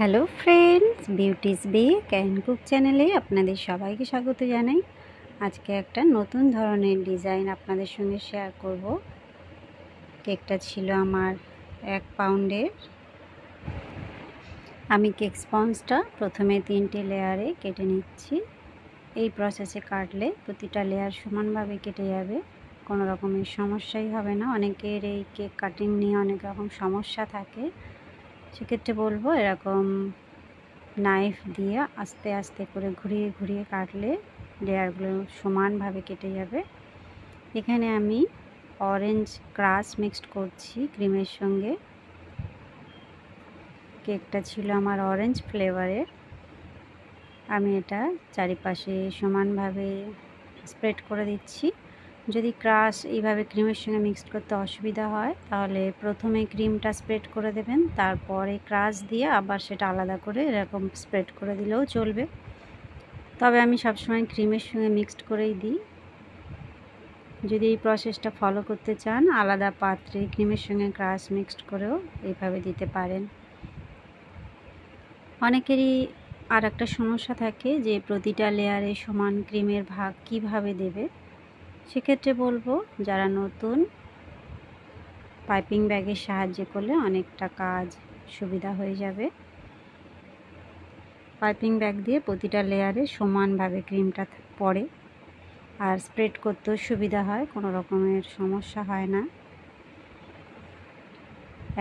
Hello friends, beauty's bake and cook চ্যানেলে আপনাদের সবাইকে স্বাগত জানাই। আজকে একটা নতুন ধরনের ডিজাইন আপনাদের সঙ্গে শেয়ার করব। কেকটা ছিল আমার 1 পাউন্ডের। আমি কেক স্পঞ্জটা প্রথমে 3টে লেয়ারে কেটে নিচ্ছি। এই প্রসেসে কাটলে প্রতিটা লেয়ার সমানভাবে কেটে যাবে, কোনো রকমের সমস্যাই হবে না। অনেকের এই কেক কাটিং নিয়ে অনেক রকম সমস্যা থাকে, সেক্ষেত্রে বলবো এরকম নাইফ দিয়ে আস্তে আস্তে করে ঘুরিয়ে ঘুরিয়ে কাটলে লেয়ারগুলো সমানভাবে কেটে যাবে। এখানে আমি অরেঞ্জ ক্রাশ মিক্সড করছি ক্রিমের সঙ্গে। কেকটা ছিল আমার অরেঞ্জ ফ্লেভারের। আমি এটা চারিপাশে সমানভাবে স্প্রেড করে দিচ্ছি। যদি ক্রাশ এইভাবে ক্রিমের সঙ্গে মিক্সড করতে অসুবিধা হয় তাহলে প্রথমে ক্রিমটা স্প্রেড করে দেবেন, তারপরে ক্রাশ দিয়ে আবার সেটা আলাদা করে এরকম স্প্রেড করে দিলেও চলবে। তবে আমি সবসময় ক্রিমের সঙ্গে মিক্সড করেই দিই। যদি এই প্রসেসটা ফলো করতে চান, আলাদা পাত্রে ক্রিমের সঙ্গে ক্রাশ মিক্সড করেও এইভাবে দিতে পারেন। অনেকেরই আর একটা সমস্যা থাকে যে প্রতিটা লেয়ারে সমান ক্রিমের ভাগ কিভাবে দেবে। সেক্ষেত্রে বলবো যারা নতুন, পাইপিং ব্যাগের সাহায্যে করলে অনেকটা কাজ সুবিধা হয়ে যাবে। পাইপিং ব্যাগ দিয়ে প্রতিটা লেয়ারে সমানভাবে ক্রিমটা পড়ে আর স্প্রেড করতেও সুবিধা হয়, কোনো রকমের সমস্যা হয় না।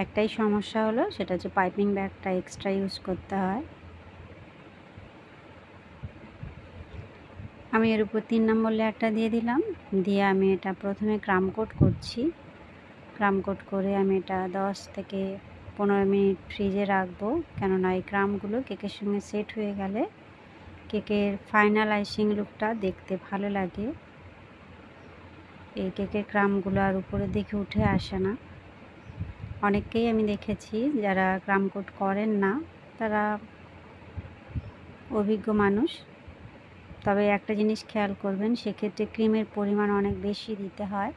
একটাই সমস্যা হলো, সেটা হচ্ছে পাইপিং ব্যাগটা এক্সট্রা ইউজ করতে হয়। আমি এর উপর 3 নম্বর লেয়ারটা দিয়ে দিলাম। দিয়ে আমি এটা প্রথমে ক্রাম কোট করছি। ক্রাম কোট করে আমি এটা 10 থেকে 15 মিনিট ফ্রিজে রাখবো, কেননা এই ক্রামগুলো কেকের সঙ্গে সেট হয়ে গেলে কেকের ফাইনাল আইসিং লুকটা দেখতে ভালো লাগে। এই কেকের ক্রামগুলো আর উপরে দেখে উঠে আসে না। অনেককেই আমি দেখেছি যারা ক্রাম কোট করেন না, তারা অভিজ্ঞ মানুষ। তবে একটা জিনিস খেয়াল করবেন, সেক্ষেত্রে ক্রিমের পরিমাণ অনেক বেশি দিতে হয়।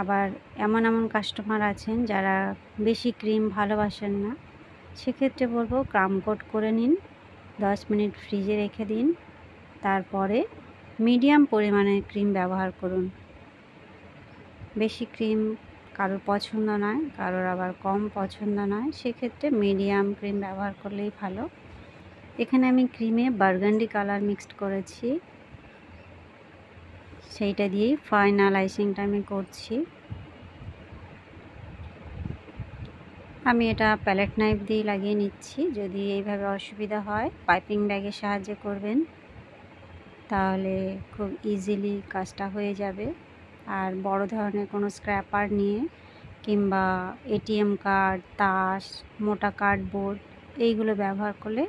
আবার এমন কাস্টমার আছেন যারা বেশি ক্রিম ভালোবাসেন না, সেক্ষেত্রে বলবো ক্রাম কোট করে নিন, 10 মিনিট ফ্রিজে রেখে দিন, তারপরে মিডিয়াম পরিমাণের ক্রিম ব্যবহার করুন। বেশি ক্রিম কারোর পছন্দ নয়, কারোর আবার কম পছন্দ নয়, সেক্ষেত্রে মিডিয়াম ক্রিম ব্যবহার করলেই ভালো। এখানে আমি ক্রিমে বার্গান্ডি কালার মিক্সড করেছি, সেইটা দিয়েই ফাইনাল আইসিংটা আমি করছি। আমি এটা প্যালেট নাইফ দিয়ে লাগিয়ে নিচ্ছি। যদি এইভাবে অসুবিধা হয়, পাইপিং ব্যাগের সাহায্যে করবেন, তাহলে খুব ইজিলি কাজটা হয়ে যাবে। আর বড় ধরনের কোনো স্ক্র্যাপার নিয়ে কিংবা এটিএম কার্ড, তাস, মোটা কার্ডবোর্ড এইগুলো ব্যবহার করলে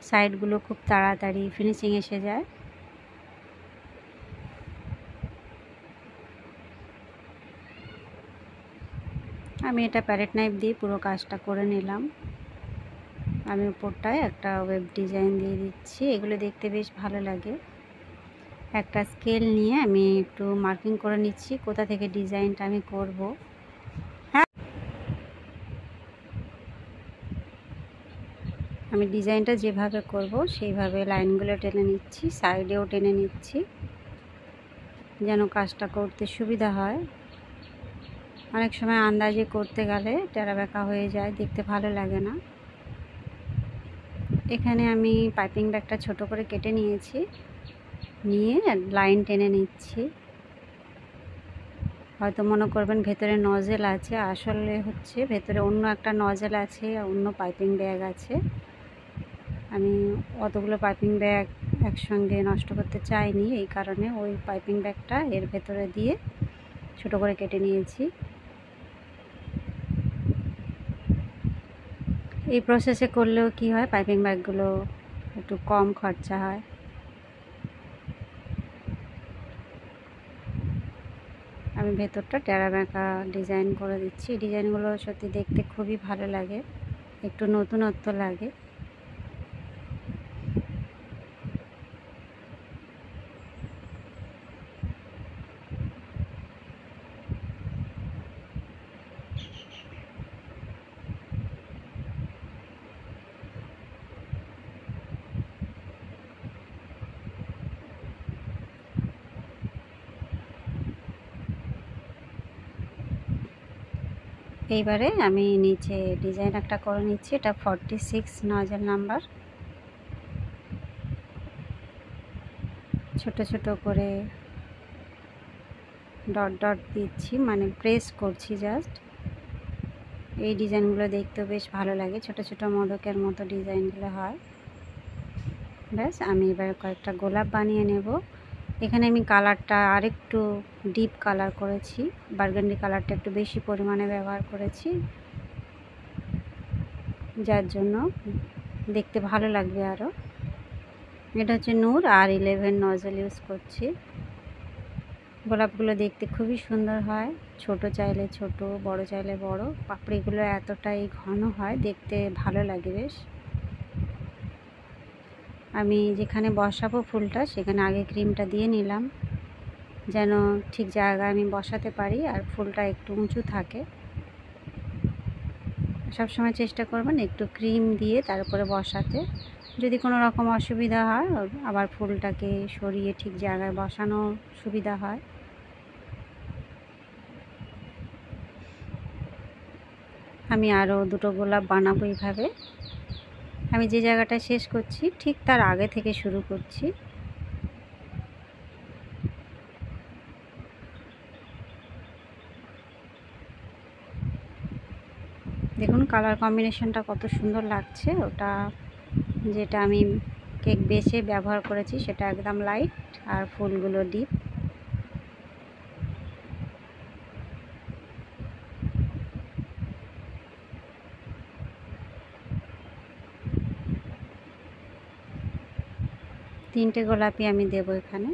সাইডগুলো খুব তাড়াতাড়ি ফিনিশিং এসে যায়। আমি এটা প্যালেট নাইফ দিয়ে পুরো কাজটা করে নিলাম। আমি উপরটায় একটা ওয়েব ডিজাইন দিয়ে দিচ্ছি, এগুলো দেখতে বেশ ভালো লাগে। একটা স্কেল নিয়ে আমি একটু মার্কিং করে নিচ্ছি কোথা থেকে ডিজাইনটা আমি করব। আমি ডিজাইনটা যেভাবে করব সেইভাবে লাইনগুলো টেনে নিচ্ছি, সাইডেও টেনে নিচ্ছি, যেন কাজটা করতে সুবিধা হয়। অনেক সময় আন্দাজে করতে গেলে টেরা বেঁকা হয়ে যায়, দেখতে ভালো লাগে না। এখানে আমি পাইপিং ব্যাগটা ছোট করে কেটে নিয়েছি, নিয়ে লাইন টেনে নিচ্ছি। হয়তো মনে করবেন ভেতরে নজেল আছে, আসলে হচ্ছে ভেতরে অন্য একটা নজেল আছে, অন্য পাইপিং ব্যাগ আছে। আমি অতগুলো পাইপিং ব্যাগ একসঙ্গে নষ্ট করতে চাইনি, এই কারণে ওই পাইপিং ব্যাগটা এর ভেতরে দিয়ে ছোট করে কেটে নিয়েছি। এই প্রসেসে করলেও কি হয়, পাইপিং ব্যাগগুলো একটু কম খরচা হয়। আমি ভেতরটা টেরা বেঁকা ডিজাইন করে দিচ্ছি। ডিজাইনগুলো সত্যি দেখতে খুবই ভালো লাগে, একটু নতুনত্ব লাগে। এইবারে আমি নিচে ডিজাইন একটা করে নিচ্ছি। এটা 46 নজল নাম্বার। ছোট ছোট করে ডট ডট দিচ্ছি, মানে প্রেস করছি জাস্ট। এই ডিজাইনগুলো দেখতেও বেশ ভালো লাগে, ছোট ছোট মোদকের মতো ডিজাইনগুলো হয়। ব্যাস, আমি এবার কয়েকটা গোলাপ বানিয়ে নেব। এখানে আমি কালারটা আরেকটু ডিপ কালার করেছি, বার্গান্ডি কালারটা একটু বেশি পরিমাণে ব্যবহার করেছি, যার জন্য দেখতে ভালো লাগবে আরও। এটা হচ্ছে নূর আর 11 নজল ইউজ করছি। গোলাপগুলো দেখতে খুবই সুন্দর হয়, ছোট চাইলে ছোট, বড় চাইলে বড়। পাপড়িগুলো এতটাই ঘন হয়, দেখতে ভালো লাগে বেশ। আমি যেখানে বসাবো ফুলটা সেখানে আগে ক্রিমটা দিয়ে নিলাম, যেন ঠিক জায়গায় আমি বসাতে পারি আর ফুলটা একটু উঁচু থাকে। সবসময় চেষ্টা করবেন একটু ক্রিম দিয়ে তারপরে বসাতে। যদি কোনো রকম অসুবিধা হয় আবার ফুলটাকে সরিয়ে ঠিক জায়গায় বসানো সুবিধা হয়। আমি আরও দুটো গোলাপ বানাবো এইভাবে। আমি যে জায়গাটা শেষ করছি ঠিক তার আগে থেকে শুরু করছি। দেখুন কালার কম্বিনেশনটা কত সুন্দর লাগছে। ওটা যেটা আমি কেক বেসে ব্যবহার করেছি সেটা একদম লাইট আর ফুলগুলো ডিপ। তিনটে গোলাপি আমি দেব এখানে।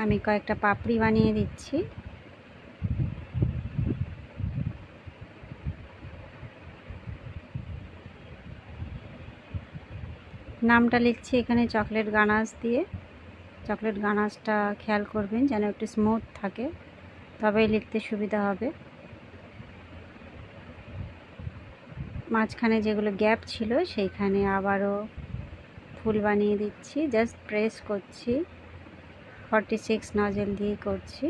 আমি কয়েকটা পাপড়ি বানিয়ে দিচ্ছি। নামটা লিখছি এখানে চকলেট গানাশ দিয়ে। চকলেট গানাশটা খেয়াল করবেন যেন একটু স্মুথ থাকে, তবেই লিখতে সুবিধা হবে। মাঝখানে যেগুলো গ্যাপ ছিল সেইখানে আবারও ফুল বানিয়ে দিচ্ছি, জাস্ট প্রেস করছি। 46 নজল দিয়ে করছি।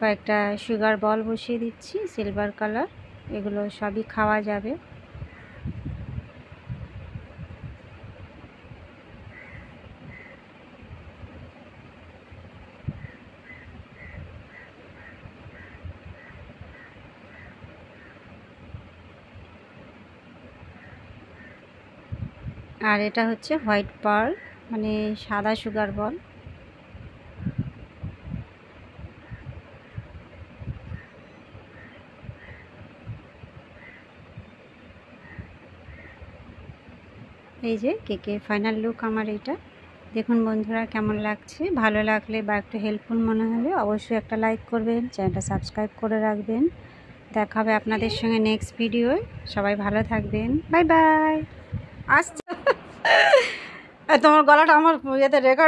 কয়েকটা সুগার বল বসিয়ে দিচ্ছি সিলভার কালার, এগুলো সবই খাওয়া যাবে। আর এটা হচ্ছে হোয়াইট পার্ল, মানে সাদা সুগার বল। এই যে কেকের ফাইনাল লুক আমার এটা। দেখুন বন্ধুরা কেমন লাগছে। ভালো লাগলে বা একটু হেল্পফুল মনে হলে অবশ্যই একটা লাইক করবেন, চ্যানেলটা সাবস্ক্রাইব করে রাখবেন। দেখা হবে আপনাদের সঙ্গে নেক্সট ভিডিওয়। সবাই ভালো থাকবেন, বাই বাই। আসছে তোমার গলাটা আমার ইয়েতে রেকর্ড